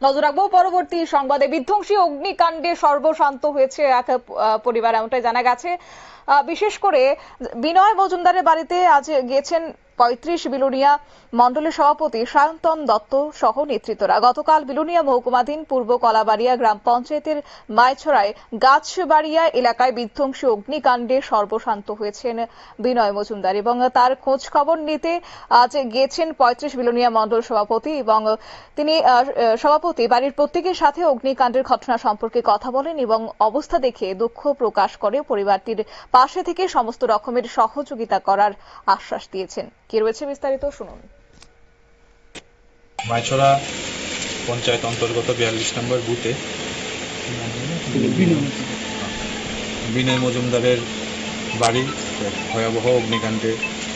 নজর রাখবো পরবর্তী সংবাদে। বিধ্বংসী অগ্নিকাণ্ডে সর্বশান্ত হয়েছে এক পরিবার, এমনটাই জানা গেছে। বিশেষ করে বিনয় মজুমদারের বাড়িতে আজ গিয়েছেন ৩৫ বিলোনিয়া মণ্ডলের সভাপতি সায়ন্তন দত্ত সহ নেতৃত্বরা। গতকাল বিলোনিয়া মহকুমাধীন পূর্ব কলাবাড়িয়া গ্রাম পঞ্চায়েতের মাইছড়ায় গাছবাড়িয়া এলাকায় বিধ্বংসী অগ্নিকাণ্ডে সর্বশান্ত হয়েছেন বিনয় মজুমদার এবং তার খোঁজ খবর নিতে আজ গিয়েছেন ৩৫ বিলোনিয়া মণ্ডল সভাপতি এবং তিনি সভাপতি বাড়ির প্রত্যেকের সাথে অগ্নিকাণ্ডের ঘটনা সম্পর্কে কথা বলেন এবং অবস্থা দেখে দুঃখ প্রকাশ করে পরিবারটির পাশে থেকে সমস্ত রকমের সহযোগিতা করার আশ্বাস দিয়েছেন। কি রয়েছে বিস্তারিত শুনুন। মাইছড়া পঞ্চায়েত অন্তর্গত ৪২ নম্বর বুথে বিনয় মজুমদারের বাড়ি ভয়াবহ অগ্নিকাণ্ডে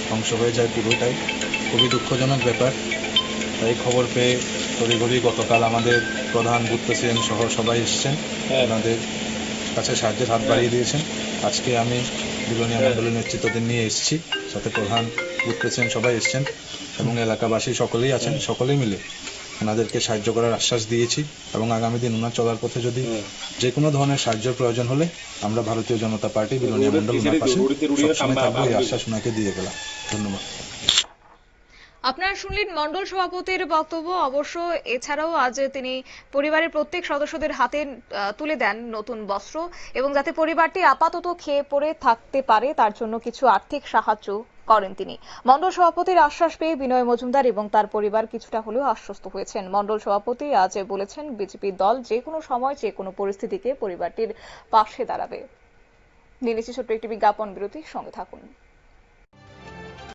ধ্বংস হয়ে যায় পুরোটাই। খুবই দুঃখজনক ব্যাপার। তাই খবর পেয়ে তড়িঘড়ি গতকাল আমাদের প্রধান বুথ প্রেসিডেন্ট সহ সবাই এসেছেন, ওনাদের কাছে সাহায্যের হাত বাড়িয়ে দিয়েছেন। আজকে আমি বিলোনিয়া মণ্ডলের নেতৃত্বদের নিয়ে এসেছি, সাথে প্রধান বুথ প্রেসিডেন্ট সবাই এসেছেন এবং এলাকাবাসী সকলেই আছেন। সকলেই মিলে ওনাদেরকে সাহায্য করার আশ্বাস দিয়েছি এবং আগামী দিন ওনার চলার পথে যদি যে কোনো ধরনের সাহায্যের প্রয়োজন হলে আমরা ভারতীয় জনতা পার্টি বিলোনিয়া মণ্ডল ওনার পাশে সবসময় থাকবো, এই আশ্বাস ওনাকে দিয়ে গেলাম। ধন্যবাদ। আপনারা শুনলেন মণ্ডল সভাপতির বক্তব্য। অবশ্য এছাড়াও আজ তিনি পরিবারের প্রত্যেক সদস্যদের হাতে তুলে দেন নতুন বস্ত্র এবং যাতে পরিবারটি আপাতত খেয়ে পড়ে থাকতে পারে তার জন্য কিছু আর্থিক সাহায্য করেন তিনি। মণ্ডল সভাপতির আশ্বাস পেয়ে বিনয় মজুমদার এবং তার পরিবার কিছুটা হলেও আশ্বস্ত হয়েছেন। মণ্ডল সভাপতি আজ বলেছেন বিজেপি দল যে কোনো সময় যে কোনো পরিস্থিতিকে পরিবারটির পাশে দাঁড়াবে। নিয়ে নিচ্ছি ছোট্ট একটি বিজ্ঞাপন বিরতি, সঙ্গে থাকুন।